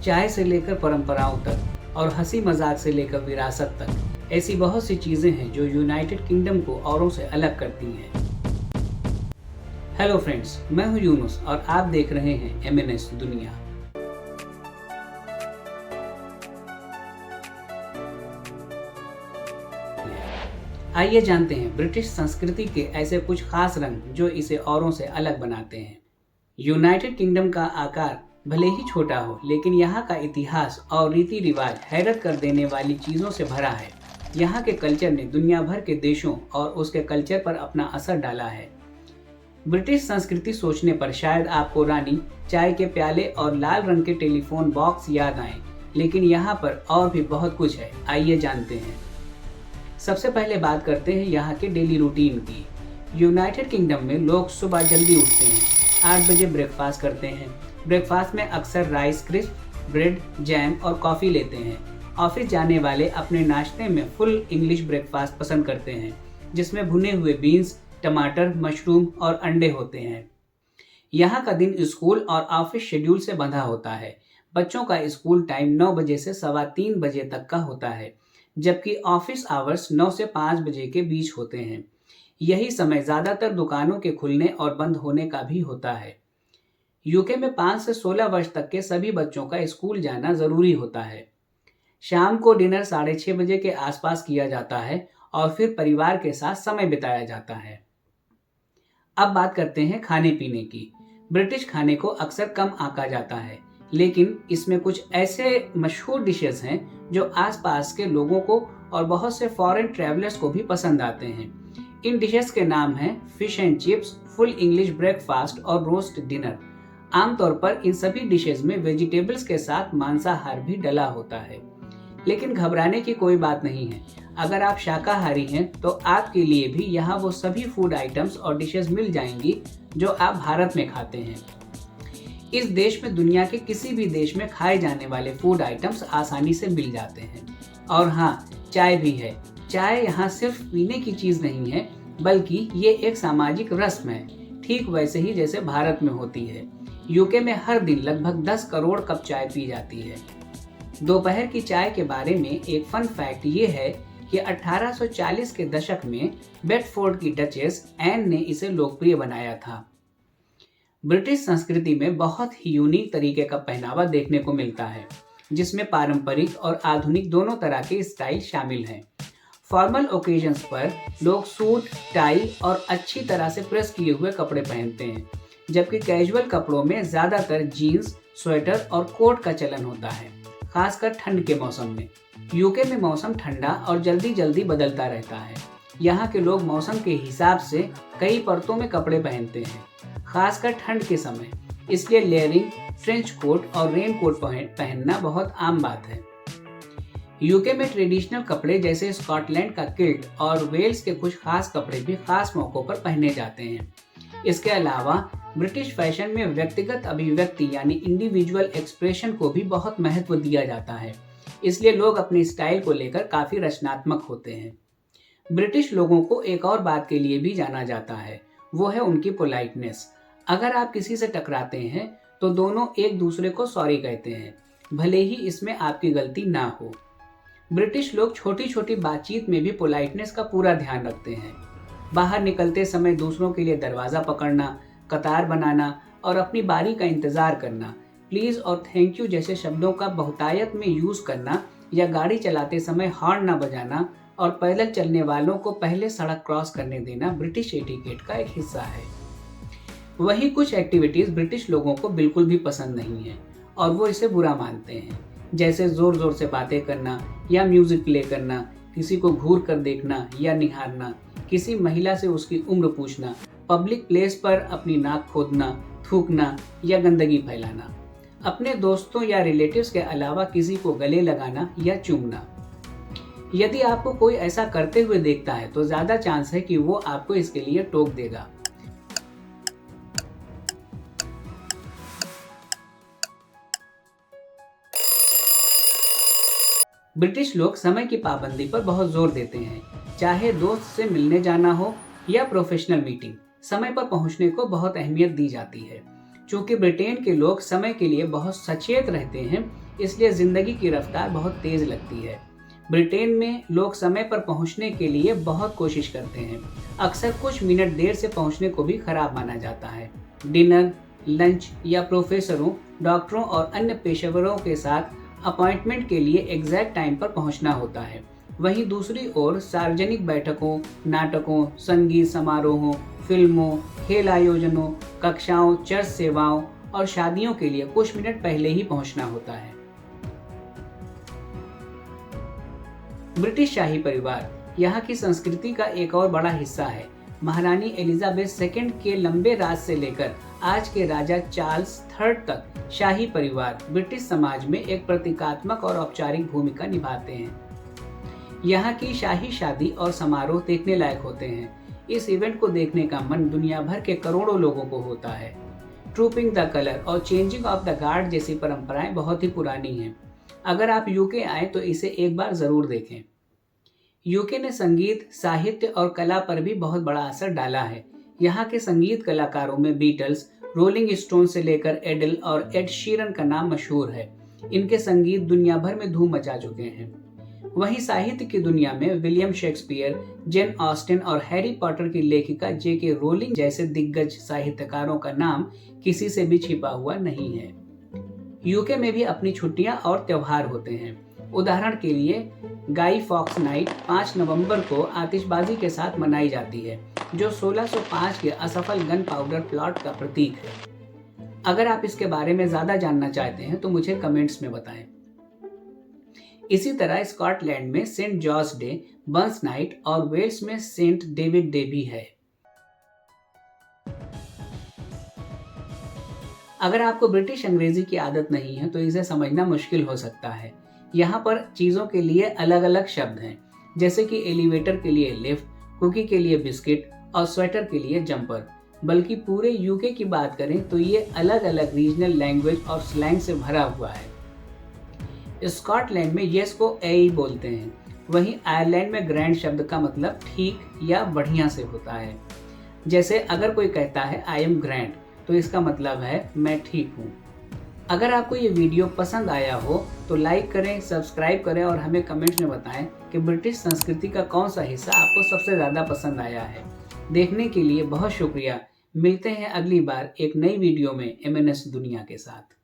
चाय से लेकर परंपराओं तक और हंसी मजाक से लेकर विरासत तक ऐसी बहुत सी चीजें हैं जो यूनाइटेड किंगडम को औरों से अलग करती हैं। हेलो फ्रेंड्स, मैं हूं यूनुस और आप देख रहे हैं एमएनएस दुनिया। आइए जानते हैं ब्रिटिश संस्कृति के ऐसे कुछ खास रंग जो इसे औरों से अलग बनाते हैं। यूनाइटेड किंगडम का आकार भले ही छोटा हो, लेकिन यहाँ का इतिहास और रीति रिवाज हैरत कर देने वाली चीज़ों से भरा है। यहाँ के कल्चर ने दुनिया भर के देशों और उसके कल्चर पर अपना असर डाला है। ब्रिटिश संस्कृति सोचने पर शायद आपको रानी, चाय के प्याले और लाल रंग के टेलीफोन बॉक्स याद आए, लेकिन यहाँ पर और भी बहुत कुछ है। आइए जानते हैं। सबसे पहले बात करते हैं यहाँ के डेली रूटीन की। यूनाइटेड किंगडम में लोग सुबह जल्दी उठते हैं, 8 बजे ब्रेकफास्ट करते हैं। ब्रेकफास्ट में अक्सर राइस क्रिस्प, ब्रेड, जैम और कॉफ़ी लेते हैं। ऑफिस जाने वाले अपने नाश्ते में फुल इंग्लिश ब्रेकफास्ट पसंद करते हैं, जिसमें भुने हुए बीन्स, टमाटर, मशरूम और अंडे होते हैं। यहाँ का दिन स्कूल और ऑफिस शेड्यूल से बंधा होता है। बच्चों का स्कूल टाइम 9 बजे से 3:15 बजे तक का होता है, जबकि ऑफिस आवर्स 9 से 5 बजे के बीच होते हैं। यही समय ज़्यादातर दुकानों के खुलने और बंद होने का भी होता है। यूके में 5 से 16 वर्ष तक के सभी बच्चों का स्कूल जाना ज़रूरी होता है। शाम को डिनर 6:30 बजे के आसपास किया जाता है और फिर परिवार के साथ समय बिताया जाता है। अब बात करते हैं खाने पीने की। ब्रिटिश खाने को अक्सर कम आंका जाता है, लेकिन इसमें कुछ ऐसे मशहूर डिशेस हैं जो आसपास के लोगों को और बहुत से फॉरेन ट्रैवलर्स को भी पसंद आते हैं। इन डिशेस के नाम हैं fish and chips, full English breakfast और रोस्ट डिनर। आमतौर पर इन सभी डिशेस में वेजिटेबल्स के साथ मांसाहार भी डला होता है, लेकिन घबराने की कोई बात नहीं है। अगर आप शाकाहारी हैं तो आपके लिए भी यहाँ वो सभी फूड आइटम्स और डिशेस मिल जाएंगी जो आप भारत में खाते हैं। इस देश में दुनिया के किसी भी देश में खाए जाने वाले फूड आइटम्स आसानी से मिल जाते हैं। और हाँ, चाय भी है। चाय यहाँ सिर्फ पीने की चीज़ नहीं है, बल्कि ये एक सामाजिक रस्म है, ठीक वैसे ही जैसे भारत में होती है। यूके में हर दिन लगभग 10 करोड़ कप चाय पी जाती है। दोपहर की चाय के बारे में एक फन फैक्ट ये है कि 1840 के दशक में बेडफोर्ड की डचेस एन ने इसे लोकप्रिय बनाया था। ब्रिटिश संस्कृति में बहुत ही यूनिक तरीके का पहनावा देखने को मिलता है, जिसमें पारंपरिक और आधुनिक दोनों तरह के स्टाइल शामिल हैं। फॉर्मल ओकेजन्स पर लोग सूट, टाई और अच्छी तरह से प्रेस किए हुए कपड़े पहनते हैं, जबकि कैजुअल कपड़ों में ज़्यादातर जीन्स, स्वेटर और कोट का चलन होता है, खासकर ठंड के मौसम में। यूके में मौसम ठंडा और जल्दी जल्दी बदलता रहता है। यहाँ के लोग मौसम के हिसाब से कई परतों में कपड़े पहनते हैं, खासकर ठंड के समय। इसलिए लेयरिंग, ट्रेंच कोट और रेन कोट पहनना बहुत आम बात है। यूके में ट्रेडिशनल कपड़े जैसे स्कॉटलैंड का किल्ट और वेल्स के कुछ खास कपड़े भी खास मौक़ों पर पहने जाते हैं। इसके अलावा ब्रिटिश फैशन में व्यक्तिगत अभिव्यक्ति यानी इंडिविजुअल एक्सप्रेशन को भी बहुत महत्व दिया जाता है, इसलिए लोग अपने स्टाइल को लेकर काफ़ी रचनात्मक होते हैं। ब्रिटिश लोगों को एक और बात के लिए भी जाना जाता है, वो है उनकी पोलाइटनेस। अगर आप किसी से टकराते हैं तो दोनों एक दूसरे को सॉरी कहते हैं, भले ही इसमें आपकी गलती ना हो। ब्रिटिश लोग छोटी छोटी बातचीत में भी पोलाइटनेस का पूरा ध्यान रखते हैं। बाहर निकलते समय दूसरों के लिए दरवाज़ा पकड़ना, कतार बनाना और अपनी बारी का इंतज़ार करना, प्लीज़ और थैंक यू जैसे शब्दों का बहुतायत में यूज़ करना, या गाड़ी चलाते समय हॉर्न न बजाना और पैदल चलने वालों को पहले सड़क क्रॉस करने देना ब्रिटिश एटिकेट का एक हिस्सा है। वही कुछ एक्टिविटीज़ ब्रिटिश लोगों को बिल्कुल भी पसंद नहीं है और वो इसे बुरा मानते हैं, जैसे ज़ोर ज़ोर से बातें करना या म्यूज़िक प्ले करना, किसी को घूर कर देखना या निहारना, किसी महिला से उसकी उम्र पूछना, पब्लिक प्लेस पर अपनी नाक खोदना, थूकना या गंदगी फैलाना, अपने दोस्तों या रिलेटिव्स के अलावा किसी को गले लगाना या चूमना। यदि आपको कोई ऐसा करते हुए देखता है तो ज़्यादा चांस है कि वो आपको इसके लिए टोक देगा। ब्रिटिश लोग समय की पाबंदी पर बहुत जोर देते हैं। चाहे दोस्त से मिलने जाना हो या प्रोफेशनल मीटिंग, समय पर पहुंचने को बहुत अहमियत दी जाती है। चूंकि ब्रिटेन के लोग समय के लिए बहुत सचेत रहते हैं, इसलिए जिंदगी की रफ्तार बहुत तेज लगती है। ब्रिटेन में लोग समय पर पहुंचने के लिए बहुत कोशिश करते हैं। अक्सर कुछ मिनट देर से पहुंचने को भी खराब माना जाता है। डिनर, लंच या प्रोफेसरों, डॉक्टरों और अन्य पेशेवरों के साथ अपॉइंटमेंट के लिए एग्जैक्ट टाइम पर पहुंचना होता है। वहीं दूसरी ओर सार्वजनिक बैठकों, नाटकों, संगीत समारोहों, फिल्मों, खेल आयोजनों, कक्षाओं, चर्च सेवाओं और शादियों के लिए कुछ मिनट पहले ही पहुंचना होता है। ब्रिटिश शाही परिवार यहाँ की संस्कृति का एक और बड़ा हिस्सा है। महारानी एलिजाबेथ सेकंड के लंबे राज से लेकर आज के राजा चार्ल्स थर्ड तक शाही परिवार ब्रिटिश समाज में एक प्रतीकात्मक और औपचारिक भूमिका निभाते हैं। यहाँ की शाही शादी और समारोह देखने लायक होते हैं। इस इवेंट को देखने का मन दुनिया भर के करोड़ों लोगों को होता है। ट्रूपिंग द कलर और चेंजिंग ऑफ द गार्ड जैसी परंपराएं बहुत ही पुरानी हैं। अगर आप यूके आए तो इसे एक बार जरूर देखें। यूके ने संगीत, साहित्य और कला पर भी बहुत बड़ा असर डाला है। यहाँ के संगीत कलाकारों में बीटल्स, रोलिंग स्टोन से लेकर एडल और एड शीरन का नाम मशहूर है। इनके संगीत दुनिया भर में धूम मचा चुके हैं। वहीं साहित्य की दुनिया में विलियम शेक्सपियर, जेन ऑस्टिन और हैरी पॉटर की लेखिका जेके रोलिंग जैसे दिग्गज साहित्यकारों का नाम किसी से भी छिपा हुआ नहीं है। यूके में भी अपनी छुट्टियां और त्योहार होते हैं। उदाहरण के लिए गाई फॉक्स नाइट 5 नवंबर को आतिशबाजी के साथ मनाई जाती है, जो 1605 के असफल गन पाउडर प्लॉट का प्रतीक है। अगर आप इसके बारे में ज्यादा जानना चाहते हैं तो मुझे कमेंट्स में बताएं। इसी तरह स्कॉटलैंड में saint George day, Burns night और वेल्स में सेंट डेविड डे भी है। अगर आपको ब्रिटिश अंग्रेजी की आदत नहीं है तो इसे समझना मुश्किल हो सकता है। यहाँ पर चीज़ों के लिए अलग अलग शब्द हैं, जैसे कि एलिवेटर के लिए लिफ्ट, कुकी के लिए बिस्किट और स्वेटर के लिए जंपर। बल्कि पूरे यूके की बात करें तो ये अलग अलग रीजनल लैंग्वेज और स्लैंग से भरा हुआ है। स्कॉटलैंड में यस को ए बोलते हैं। वहीं आयरलैंड में ग्रैंड शब्द का मतलब ठीक या बढ़िया से होता है। जैसे अगर कोई कहता है आई एम ग्रैंड तो इसका मतलब है मैं ठीक हूँ। अगर आपको ये वीडियो पसंद आया हो तो लाइक करें, सब्सक्राइब करें और हमें कमेंट्स में बताएं कि ब्रिटिश संस्कृति का कौन सा हिस्सा आपको सबसे ज़्यादा पसंद आया है। देखने के लिए बहुत शुक्रिया। मिलते हैं अगली बार एक नई वीडियो में MNS दुनिया के साथ।